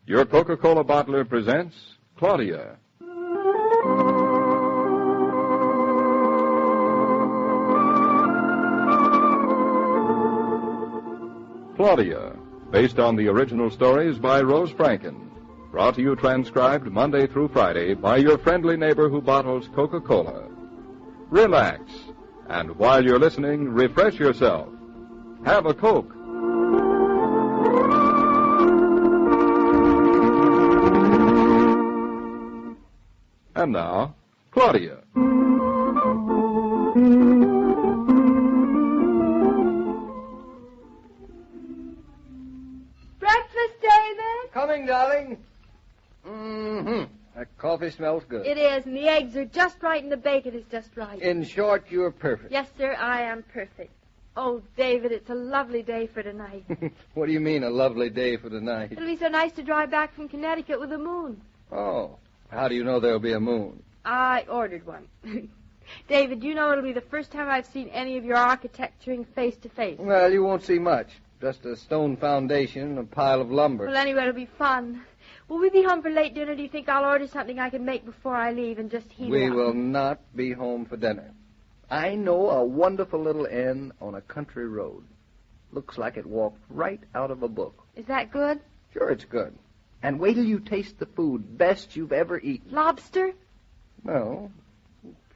Your Coca-Cola bottler presents Claudia. Claudia, based on the original stories by Rose Franken. Brought to you transcribed Monday through Friday by your friendly neighbor who bottles Coca-Cola. Relax, and while you're listening, refresh yourself. Have a Coke. And now, Claudia. Breakfast, David? Coming, darling. That coffee smells good. It is, and the eggs are just right, and the bacon is just right. In short, you're perfect. Yes, sir, I am perfect. Oh, David, it's a lovely day for tonight. What do you mean, a lovely day for tonight? It'll be so nice to drive back from Connecticut with the moon. Oh, how do you know there'll be a moon? I ordered one. David, you know it'll be the first time I've seen any of your architecturing face to face. Well, you won't see much. Just a stone foundation and a pile of lumber. Well, anyway, it'll be fun. Will we be home for late dinner? Do you think I'll order something I can make before I leave and just heat it up? We will not be home for dinner. I know a wonderful little inn on a country road. Looks like it walked right out of a book. Is that good? Sure, it's good. And wait till you taste the food. Best you've ever eaten. Lobster? Well,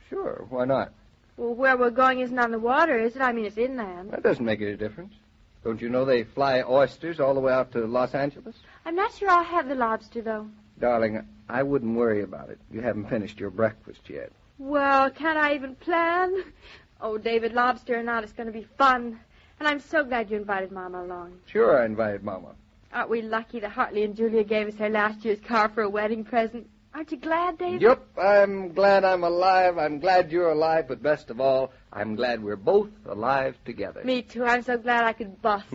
sure. Why not? Well, where we're going isn't on the water, is it? I mean, it's inland. That doesn't make any difference. Don't you know they fly oysters all the way out to Los Angeles? I'm not sure I'll have the lobster, though. Darling, I wouldn't worry about it. You haven't finished your breakfast yet. Well, can't I even plan? Oh, David, lobster or not, it's going to be fun. And I'm so glad you invited Mama along. Sure, I invited Mama. Aren't we lucky that Hartley and Julia gave us their last year's car for a wedding present? Aren't you glad, David? Yep, I'm glad I'm alive. I'm glad you're alive, but best of all, I'm glad we're both alive together. Me too. I'm so glad I could bust.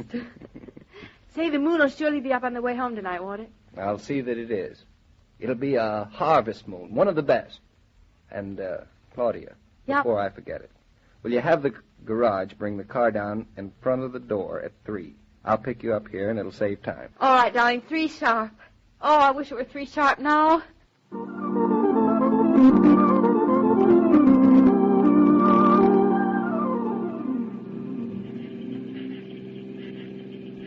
Say, the moon will surely be up on the way home tonight, won't it? I'll see that it is. It'll be a harvest moon, one of the best. And, Claudia, yep. Before I forget it, will you have the garage bring the car down in front of the door at 3? I'll pick you up here, and it'll save time. All right, darling, 3 sharp. Oh, I wish it were 3 sharp now.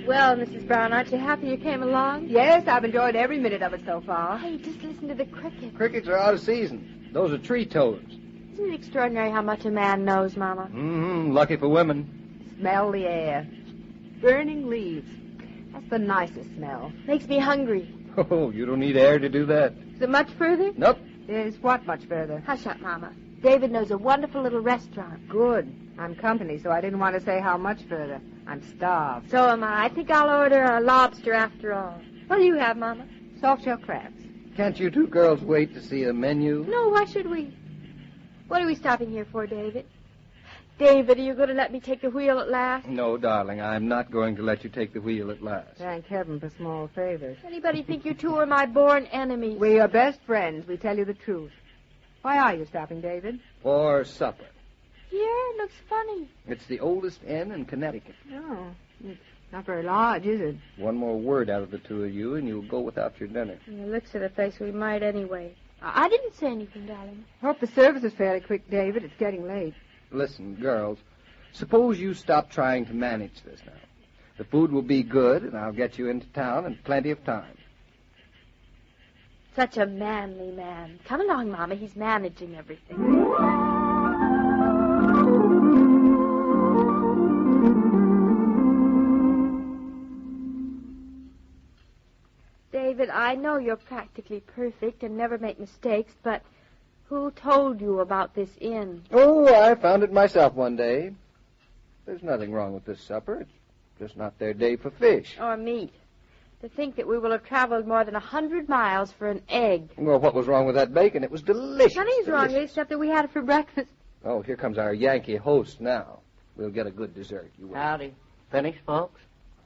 Well, Mrs. Brown, aren't you happy you came along? Yes, I've enjoyed every minute of it so far. Hey, just listen to the crickets. Crickets are out of season. Those are tree toads. Isn't it extraordinary how much a man knows, Mama? Lucky for women. Smell the air. Burning leaves. That's the nicest smell. Makes me hungry. Oh, you don't need air to do that. Is it much further? Nope. Is what much further? Hush up, Mama. David knows a wonderful little restaurant. Good. I'm company, so I didn't want to say how much further. I'm starved. So am I. I think I'll order a lobster after all. What do you have, Mama? Soft-shell crabs. Can't you two girls wait to see a menu? No, why should we? What are we stopping here for, David? David, are you going to let me take the wheel at last? No, darling, I'm not going to let you take the wheel at last. Thank heaven for small favors. Anybody think you two are my born enemies? We're your best friends. We tell you the truth. Why are you stopping, David? For supper. Here? It looks funny. It's the oldest inn in Connecticut. No, it's not very large, is it? One more word out of the two of you, and you'll go without your dinner. From the looks of the place, we might anyway. I didn't say anything, darling. Hope the service is fairly quick, David. It's getting late. Listen, girls, suppose you stop trying to manage this now. The food will be good, and I'll get you into town in plenty of time. Such a manly man. Come along, Mama. He's managing everything. David, I know you're practically perfect and never make mistakes, but who told you about this inn? Oh, I found it myself one day. There's nothing wrong with this supper. It's just not their day for fish. Or meat. To think that we will have traveled more than 100 miles for an egg. Well, what was wrong with that bacon? It was delicious. Nothing's wrong, except that we had it for breakfast. Oh, here comes our Yankee host now. We'll get a good dessert. You will. Howdy. Finished, folks?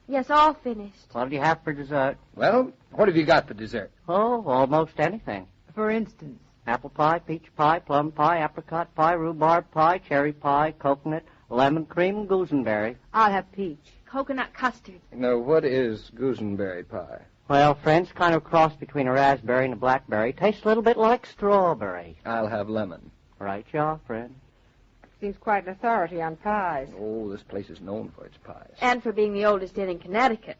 Yes, all finished. What do you have for dessert? Well, what have you got for dessert? Oh, almost anything. For instance? Apple pie, peach pie, plum pie, apricot pie, rhubarb pie, cherry pie, coconut, lemon cream, gooseberry. I'll have peach. Coconut custard. Now, what is gooseberry pie? Well, friends, kind of a cross between a raspberry and a blackberry. Tastes a little bit like strawberry. I'll have lemon. Right, you are, friend. Seems quite an authority on pies. Oh, this place is known for its pies. And for being the oldest inn in Connecticut.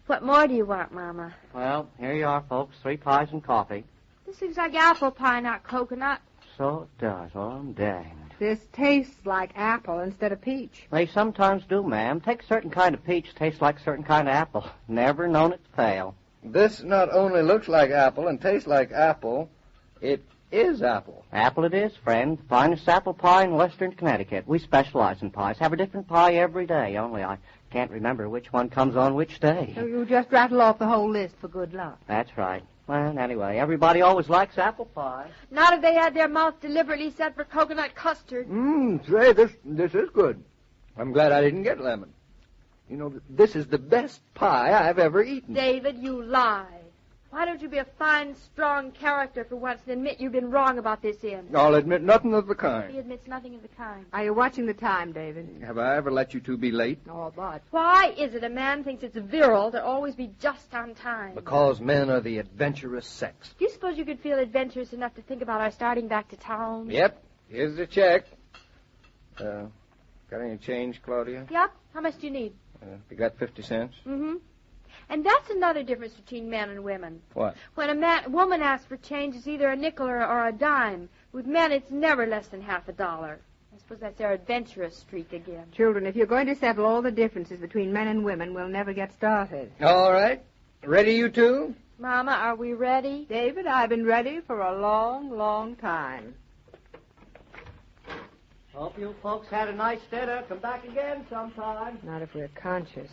What more do you want, Mama? Well, here you are, folks. 3 pies and coffee. This looks like apple pie, not coconut. So it does. Oh, I'm danged. This tastes like apple instead of peach. They sometimes do, ma'am. Take a certain kind of peach, tastes like a certain kind of apple. Never known it to fail. This not only looks like apple and tastes like apple, it is apple. Apple it is, friend. Finest apple pie in western Connecticut. We specialize in pies. Have a different pie every day, only I can't remember which one comes on which day. So you just rattle off the whole list for good luck. That's right. Well, anyway, everybody always likes apple pie. Not if they had their mouth deliberately set for coconut custard. Say, this is good. I'm glad I didn't get lemon. You know, this is the best pie I've ever eaten. David, you lie. Why don't you be a fine, strong character for once and admit you've been wrong about this inn? I'll admit nothing of the kind. He admits nothing of the kind. Are you watching the time, David? Have I ever let you two be late? Oh, but. Why is it a man thinks it's virile to always be just on time? Because men are the adventurous sex. Do you suppose you could feel adventurous enough to think about our starting back to town? Yep. Here's the check. Got any change, Claudia? Yep. How much do you need? You got 50 cents? Mm-hmm. And that's another difference between men and women. What? When a woman asks for change, it's either a nickel or a dime. With men, it's never less than half a dollar. I suppose that's their adventurous streak again. Children, if you're going to settle all the differences between men and women, we'll never get started. All right. Ready, you two? Mama, are we ready? David, I've been ready for a long, long time. Hope you folks had a nice dinner. Come back again sometime. Not if we're conscious.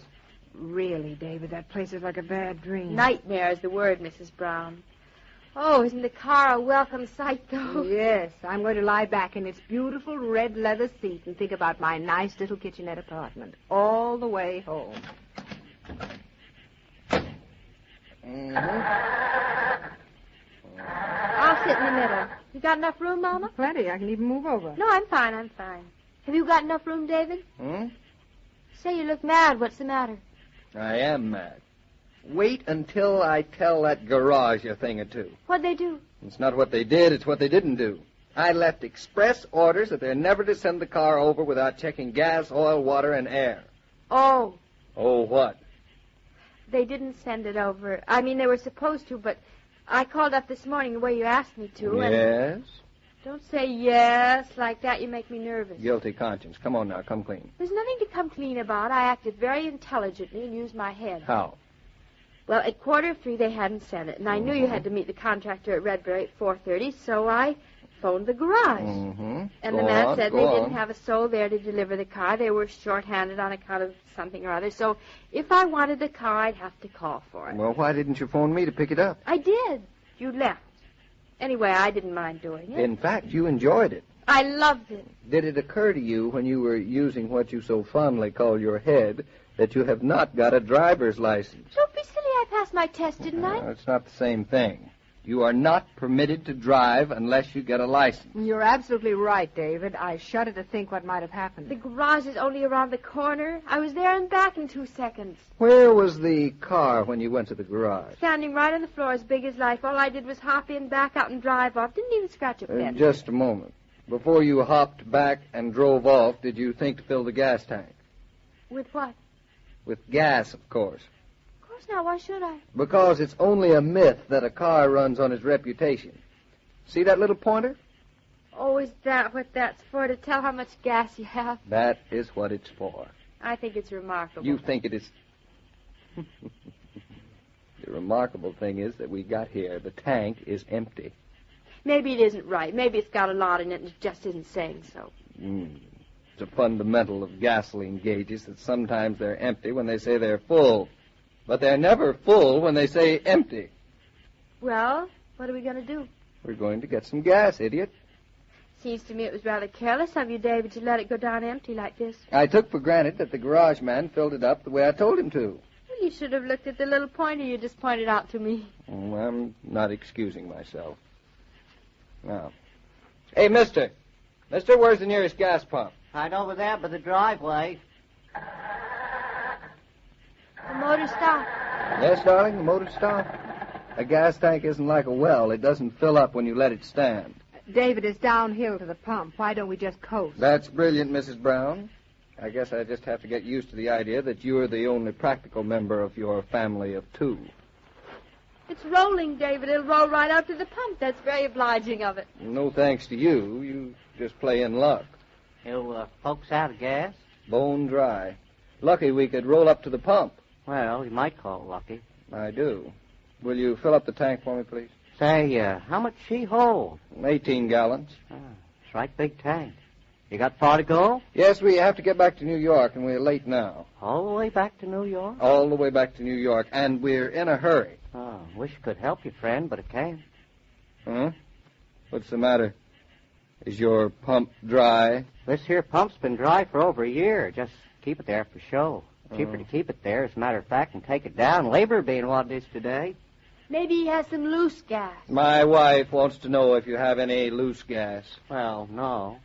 Really, David, that place is like a bad dream. Nightmare is the word, Mrs. Brown. Oh, isn't the car a welcome sight, though? Yes, I'm going to lie back in its beautiful red leather seat and think about my nice little kitchenette apartment all the way home. I'll sit in the middle. You got enough room, Mama? Plenty. I can even move over. No, I'm fine. Have you got enough room, David? Say, you look mad. What's the matter? I am mad. Wait until I tell that garage a thing or two. What'd they do? It's not what they did, it's what they didn't do. I left express orders that they're never to send the car over without checking gas, oil, water, and air. Oh. Oh, what? They didn't send it over. I mean, they were supposed to, but I called up this morning the way you asked me to. Yes? Don't say yes like that. You make me nervous. Guilty conscience. Come on now, come clean. There's nothing to come clean about. I acted very intelligently and used my head. How? Well, at 2:45 they hadn't sent it, and I knew you had to meet the contractor at Redbook at 4:30, so I phoned the garage. And the man said they didn't have a soul there to deliver the car. They were short-handed on account of something or other. So if I wanted the car, I'd have to call for it. Well, why didn't you phone me to pick it up? I did. You left. Anyway, I didn't mind doing it. In fact, you enjoyed it. I loved it. Did it occur to you when you were using what you so fondly call your head that you have not got a driver's license? Don't be silly. I passed my test, didn't I? It's not the same thing. You are not permitted to drive unless you get a license. You're absolutely right, David. I shudder to think what might have happened. The garage is only around the corner. I was there and back in 2 seconds. Where was the car when you went to the garage? Standing right on the floor as big as life. All I did was hop in, back out, and drive off. Didn't even scratch a bit. Just a moment. Before you hopped back and drove off, did you think to fill the gas tank? With what? With gas, of course. Of course not. Why should I? Because it's only a myth that a car runs on its reputation. See that little pointer? Oh, is that what that's for? To tell how much gas you have? That is what it's for. I think it's remarkable. You think it is... The remarkable thing is that we got here. The tank is empty. Maybe it isn't right. Maybe it's got a lot in it and it just isn't saying so. It's a fundamental of gasoline gauges that sometimes they're empty when they say they're full. But they're never full when they say empty. Well, what are we going to do? We're going to get some gas, idiot. Seems to me it was rather careless of you, David, to let it go down empty like this. I took for granted that the garage man filled it up the way I told him to. Well, you should have looked at the little pointer you just pointed out to me. I'm not excusing myself. Now. Hey, mister. Mister, where's the nearest gas pump? Right over there by the driveway. The motor stopped. Yes, darling, the motor's stopped. A gas tank isn't like a well. It doesn't fill up when you let it stand. David, it's downhill to the pump. Why don't we just coast? That's brilliant, Mrs. Brown. I guess I just have to get used to the idea that you're the only practical member of your family of two. It's rolling, David. It'll roll right out to the pump. That's very obliging of it. No thanks to you. You just play in luck. You folks out of gas? Bone dry. Lucky we could roll up to the pump. Well, you might call it lucky. I do. Will you fill up the tank for me, please? Say, how much she hold? 18 gallons. It's right big tank. You got far to go? Yes, we have to get back to New York, and we're late now. All the way back to New York? All the way back to New York, and we're in a hurry. Oh, wish I could help you, friend, but I can't. Huh? What's the matter? Is your pump dry? This here pump's been dry for over a year. Just keep it there for show. Cheaper to keep it there, as a matter of fact, and take it down. Labor being what it is today. Maybe he has some loose gas. My wife wants to know if you have any loose gas. Well, no.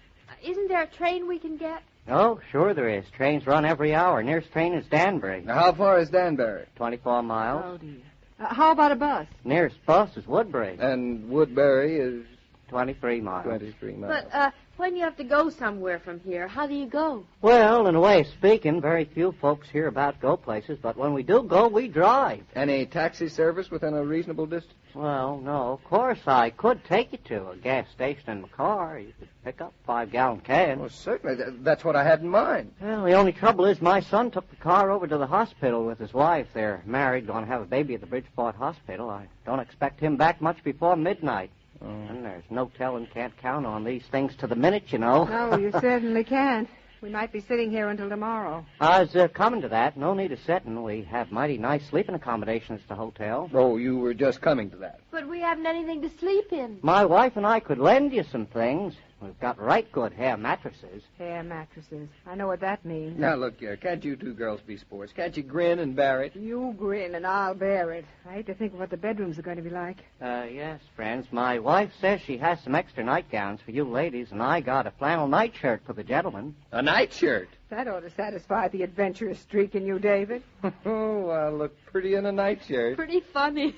Isn't there a train we can get? Oh, sure there is. Trains run every hour. Nearest train is Danbury. Now, how far is Danbury? 24 miles. Oh, dear. How about a bus? Nearest bus is Woodbury. And Woodbury is 23 miles. 23 miles. But when you have to go somewhere from here, how do you go? Well, in a way of speaking, very few folks here about go places, but when we do go, we drive. Any taxi service within a reasonable distance? Well, no. Of course, I could take you to a gas station in my car. You could pick up a 5-gallon can. Well, certainly. That's what I had in mind. Well, the only trouble is my son took the car over to the hospital with his wife. They're married, going to have a baby at the Bridgeport Hospital. I don't expect him back much before midnight. And there's no telling, can't count on these things to the minute, you know. No, you certainly can't. We might be sitting here until tomorrow. I was coming to that. No need of sitting. We have mighty nice sleeping accommodations at the hotel. Oh, you were just coming to that. But we haven't anything to sleep in. My wife and I could lend you some things. We've got right good hair mattresses. Hair mattresses. I know what that means. Now, look here. Can't you two girls be sports? Can't you grin and bear it? You grin and I'll bear it. I hate to think of what the bedrooms are going to be like. Yes, friends. My wife says she has some extra nightgowns for you ladies, and I got a flannel nightshirt for the gentlemen. A nightshirt? That ought to satisfy the adventurous streak in you, David. Oh, I look pretty in a nightshirt. Pretty funny.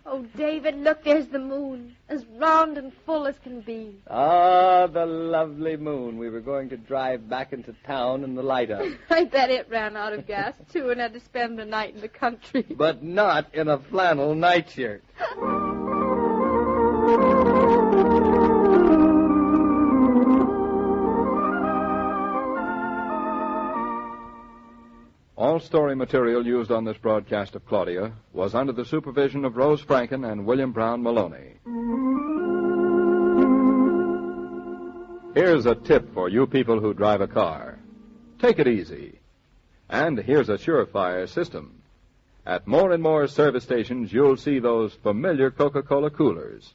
Oh, David, look, there's the moon, as round and full as can be. Ah, the lovely moon. We were going to drive back into town in the light of. I bet it ran out of gas, too, and had to spend the night in the country. But not in a flannel nightshirt. All story material used on this broadcast of Claudia was under the supervision of Rose Franken and William Brown Meloney. Here's a tip for you people who drive a car. Take it easy. And here's a surefire system. At more and more service stations, you'll see those familiar Coca-Cola coolers.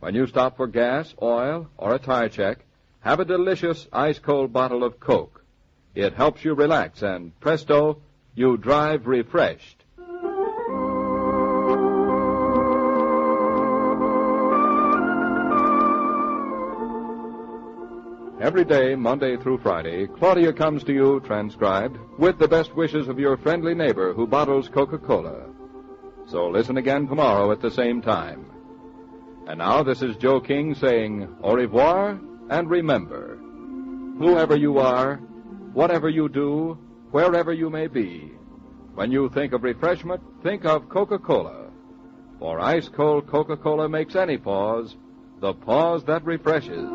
When you stop for gas, oil, or a tire check, have a delicious ice-cold bottle of Coke. It helps you relax, and presto, you drive refreshed. Every day, Monday through Friday, Claudia comes to you, transcribed, with the best wishes of your friendly neighbor who bottles Coca-Cola. So listen again tomorrow at the same time. And now this is Joe King saying au revoir, and remember, whoever you are, whatever you do, wherever you may be, when you think of refreshment, think of Coca-Cola. For ice-cold Coca-Cola makes any pause the pause that refreshes.